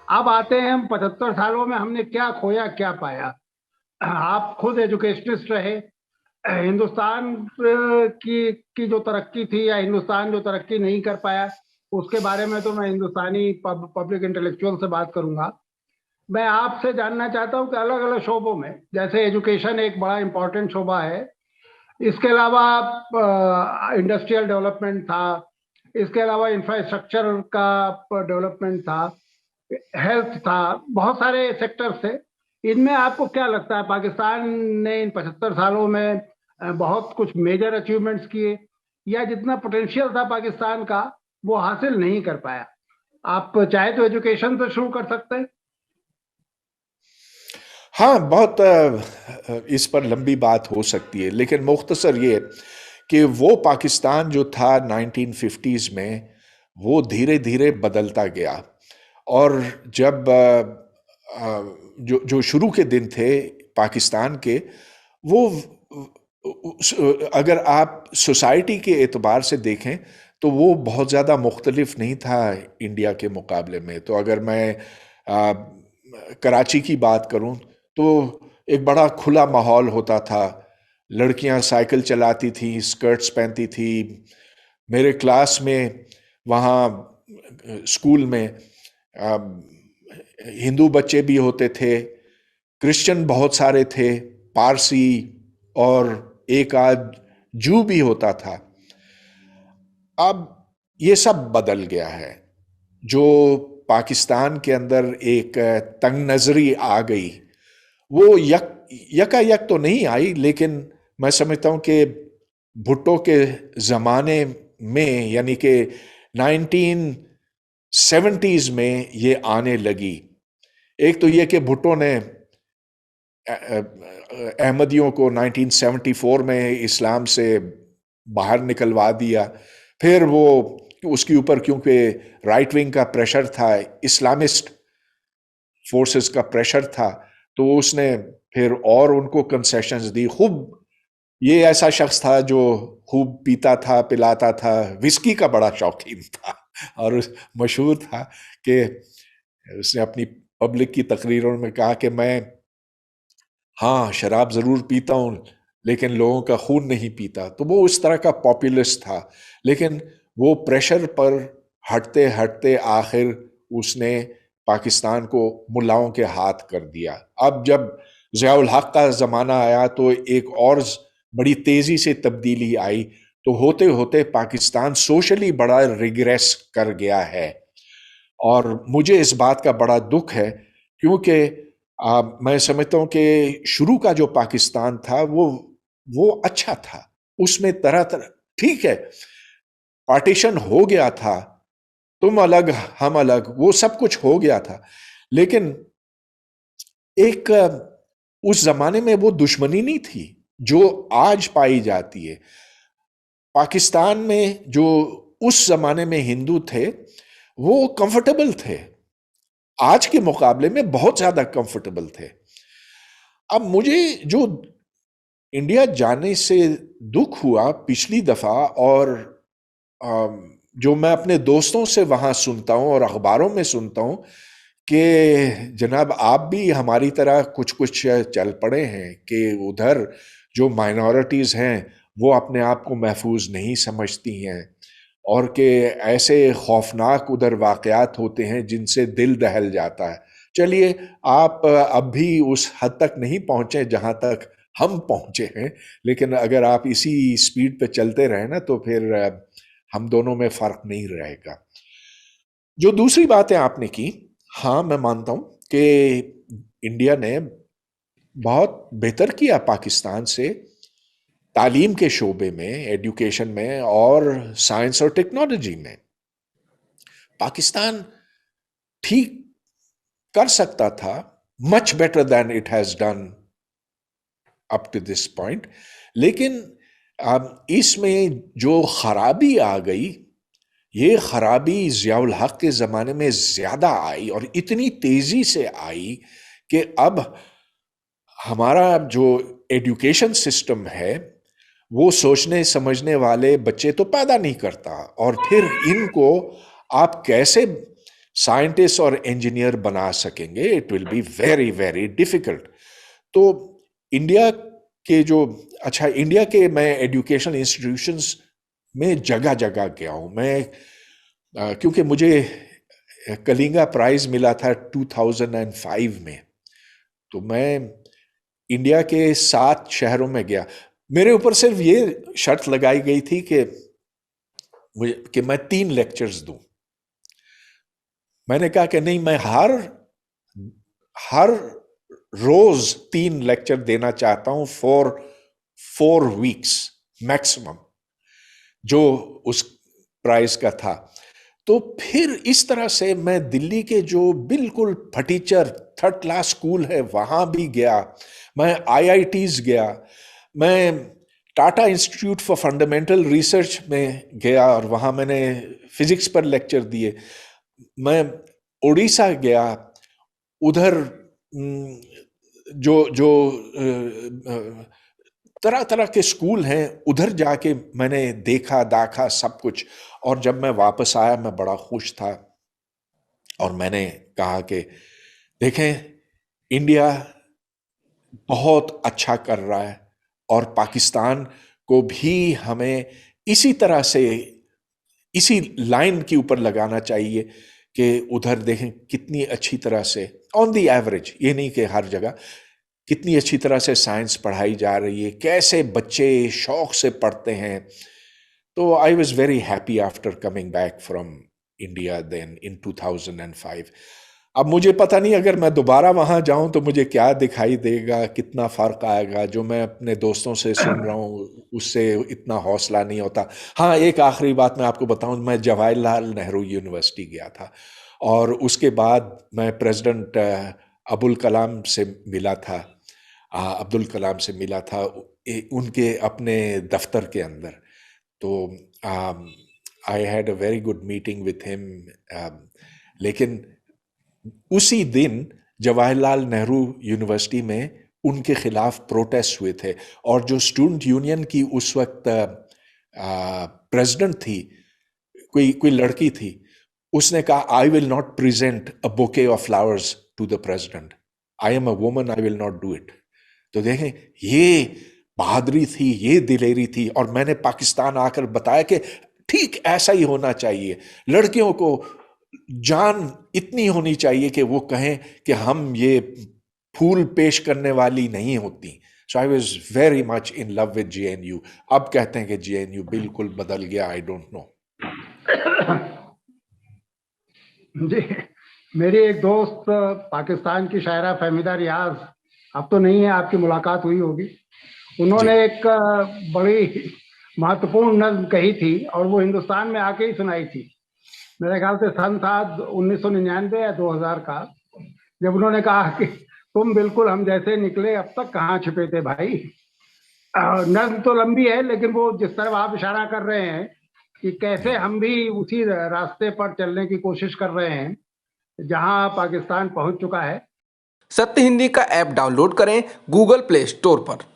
अब आते हैं हम 75 सालों में हमने क्या खोया क्या पाया। आप खुद एजुकेशनिस्ट रहे। हिंदुस्तान की जो तरक्की थी या हिंदुस्तान जो तरक्की नहीं कर पाया, उसके बारे में तो मैं हिंदुस्तानी पब्लिक इंटेलेक्चुअल से बात करूंगा। मैं आपसे जानना चाहता हूं कि अलग अलग शोबों में, जैसे एजुकेशन एक बड़ा इंपॉर्टेंट शोबा है, इसके अलावा इंडस्ट्रियल डेवलपमेंट था, इसके अलावा इंफ्रास्ट्रक्चर का डेवलपमेंट था, हेल्थ था, बहुत सारे सेक्टर्स थे। इनमें आपको क्या लगता है पाकिस्तान ने इन 75 सालों में बहुत कुछ मेजर अचीवमेंट्स किए, या जितना पोटेंशियल था पाकिस्तान का वो हासिल नहीं कर पाया? आप चाहे तो एजुकेशन से शुरू कर सकते हैं। हाँ, बहुत इस पर लंबी बात हो सकती है, लेकिन मुख्तसर ये कि वो पाकिस्तान जो था 1950s में, वो धीरे धीरे बदलता गया। और जब जो जो शुरू के दिन थे पाकिस्तान के, वो अगर आप सोसाइटी के एतबार से देखें तो वो बहुत ज़्यादा मुख्तलिफ नहीं था इंडिया के मुकाबले में। तो अगर मैं आ, कराची की बात करूं तो एक बड़ा खुला माहौल होता था। लड़कियां साइकिल चलाती थी, स्कर्ट्स पहनती थी। मेरे क्लास में वहाँ स्कूल में आ, हिंदू बच्चे भी होते थे, क्रिश्चियन बहुत सारे थे, पारसी, और एक आध जू भी होता था। अब ये सब बदल गया है। जो पाकिस्तान के अंदर एक तंग नजरी आ गई, वो यकायक तो नहीं आई, लेकिन मैं समझता हूं कि भुट्टो के जमाने में, यानी कि 1970s में ये आने लगी। एक तो ये कि भुट्टो ने अहमदियों को 1974 में इस्लाम से बाहर निकलवा दिया। फिर वो उसके ऊपर क्योंकि राइट विंग का प्रेशर था, इस्लामिस्ट फोर्सेस का प्रेशर था, तो उसने फिर और उनको कंसेशंस दी खूब। ये ऐसा शख्स था जो खूब पीता था, पिलाता था, विस्की का बड़ा शौकीन था, और मशहूर था कि उसने अपनी पब्लिक की तकरीरों में कहा कि मैं, हाँ, शराब जरूर पीता हूं, लेकिन लोगों का खून नहीं पीता। तो वो उस तरह का पॉपुलिस्ट था। लेकिन वो प्रेशर पर हटते हटते आखिर उसने पाकिस्तान को मुल्लाओं के हाथ कर दिया। अब जब ज़ियाउल हक का ज़माना आया तो एक और बड़ी तेज़ी से तब्दीली आई। तो होते होते पाकिस्तान सोशली बड़ा रिग्रेस कर गया है। और मुझे इस बात का बड़ा दुख है, क्योंकि मैं समझता हूं कि शुरू का जो पाकिस्तान था वो अच्छा था। उसमें तरह तरह, ठीक है, पार्टीशन हो गया था, तुम अलग हम अलग, वो सब कुछ हो गया था। लेकिन एक उस जमाने में वो दुश्मनी नहीं थी जो आज पाई जाती है। पाकिस्तान में जो उस जमाने में हिंदू थे, वो कंफर्टेबल थे, आज के मुकाबले में बहुत ज्यादा कंफर्टेबल थे। अब मुझे जो इंडिया जाने से दुख हुआ पिछली दफा, और जो मैं अपने दोस्तों से वहां सुनता हूं और अखबारों में सुनता हूं कि जनाब आप भी हमारी तरह कुछ कुछ चल पड़े हैं, कि उधर जो माइनॉरिटीज हैं वो अपने आप को महफूज नहीं समझती हैं, और कि ऐसे खौफनाक उधर वाकयात होते हैं जिनसे दिल दहल जाता है। चलिए, आप अब भी उस हद तक नहीं पहुंचे जहां तक हम पहुंचे हैं, लेकिन अगर आप इसी स्पीड पे चलते रहे ना तो फिर हम दोनों में फर्क नहीं रहेगा। जो दूसरी बातें आपने की, हाँ, मैं मानता हूं कि इंडिया ने बहुत बेहतर किया पाकिस्तान से तालीम के शोबे में, एजुकेशन में और साइंस और टेक्नोलॉजी में। पाकिस्तान ठीक कर सकता था, much better than it has done up to this point. लेकिन अब इसमें जो खराबी आ गई, ये खराबी जियाउल हक के जमाने में ज्यादा आई, और इतनी तेजी से आई कि अब हमारा जो एजुकेशन सिस्टम है वो सोचने समझने वाले बच्चे तो पैदा नहीं करता। और फिर इनको आप कैसे साइंटिस्ट और इंजीनियर बना सकेंगे, it will be very very difficult. तो इंडिया के जो इंडिया के मैं एजुकेशन इंस्टीट्यूशंस में जगह जगह गया हूं मैं, क्योंकि मुझे कलिंगा प्राइज मिला था 2005 में, तो मैं इंडिया के 7 शहरों में गया। मेरे ऊपर सिर्फ ये शर्त लगाई गई थी कि मैं 3 लेक्चर्स दूं। मैंने कहा कि नहीं, मैं हर रोज 3 लेक्चर देना चाहता हूं फॉर 4 वीक्स मैक्सिमम, जो उस प्राइस का था। तो फिर इस तरह से मैं दिल्ली के जो बिल्कुल फटीचर 3rd क्लास स्कूल है वहां भी गया, मैं IITs गया, मैं Tata institute for fundamental research में गया और वहां मैंने फिजिक्स पर लेक्चर दिए। मैं उड़ीसा गया, उधर जो तरह तरह के स्कूल हैं, उधर जाके मैंने देखा दाखा सब कुछ। और जब मैं वापस आया मैं बड़ा खुश था और मैंने कहा कि देखें, इंडिया बहुत अच्छा कर रहा है और पाकिस्तान को भी हमें इसी तरह से इसी लाइन के ऊपर लगाना चाहिए कि उधर देखें कितनी अच्छी तरह से ऑन द एवरेज, ये नहीं कि हर जगह, कितनी अच्छी तरह से साइंस पढ़ाई जा रही है, कैसे बच्चे शौक से पढ़ते हैं। तो I was very happy after coming back from India then in 2005। अब मुझे पता नहीं अगर मैं दोबारा वहां जाऊं तो मुझे क्या दिखाई देगा, कितना फर्क आएगा। जो मैं अपने दोस्तों से सुन रहा हूं उससे इतना हौसला नहीं होता। हाँ, एक आखिरी बात मैं आपको बताऊं, मैं जवाहरलाल नेहरू यूनिवर्सिटी गया था और उसके बाद मैं प्रेसिडेंट अब्दुल कलाम से मिला था। उनके अपने दफ्तर के अंदर। तो I had a very good meeting with him. लेकिन उसी दिन जवाहरलाल नेहरू यूनिवर्सिटी में उनके खिलाफ प्रोटेस्ट हुए थे और जो स्टूडेंट यूनियन की उस वक्त प्रेसिडेंट थी, कोई लड़की थी, उसने कहा I will not present a bouquet of flowers to the president, I am a woman, I will not do it. तो देखें, ये बहादुरी थी, ये दिलेरी थी। और मैंने पाकिस्तान आकर बताया कि ठीक ऐसा ही होना चाहिए। लड़कियों को जान इतनी होनी चाहिए कि वो कहें कि हम ये फूल पेश करने वाली नहीं होती। So I was very much in love with JNU। अब कहते हैं कि JNU बिल्कुल बदल गया, आई डोंट नो। जी, मेरी एक दोस्त पाकिस्तान की शायरा फहमीदा रियाज, अब तो नहीं है, आपकी मुलाकात हुई होगी। उन्होंने एक बड़ी महत्वपूर्ण नज्म कही थी और वो हिंदुस्तान में आके ही सुनाई थी। मेरे ख्याल से सन था 1999 या 2000 का, जब उन्होंने कहा कि तुम बिल्कुल हम जैसे निकले, अब तक कहाँ छिपे थे भाई। नज्म तो लंबी है, लेकिन वो जिस तरह आप इशारा कर रहे हैं कि कैसे हम भी उसी रास्ते पर चलने की कोशिश कर रहे हैं जहां पाकिस्तान पहुंच चुका है। सत्य हिंदी का ऐप डाउनलोड करें गूगल प्ले स्टोर पर।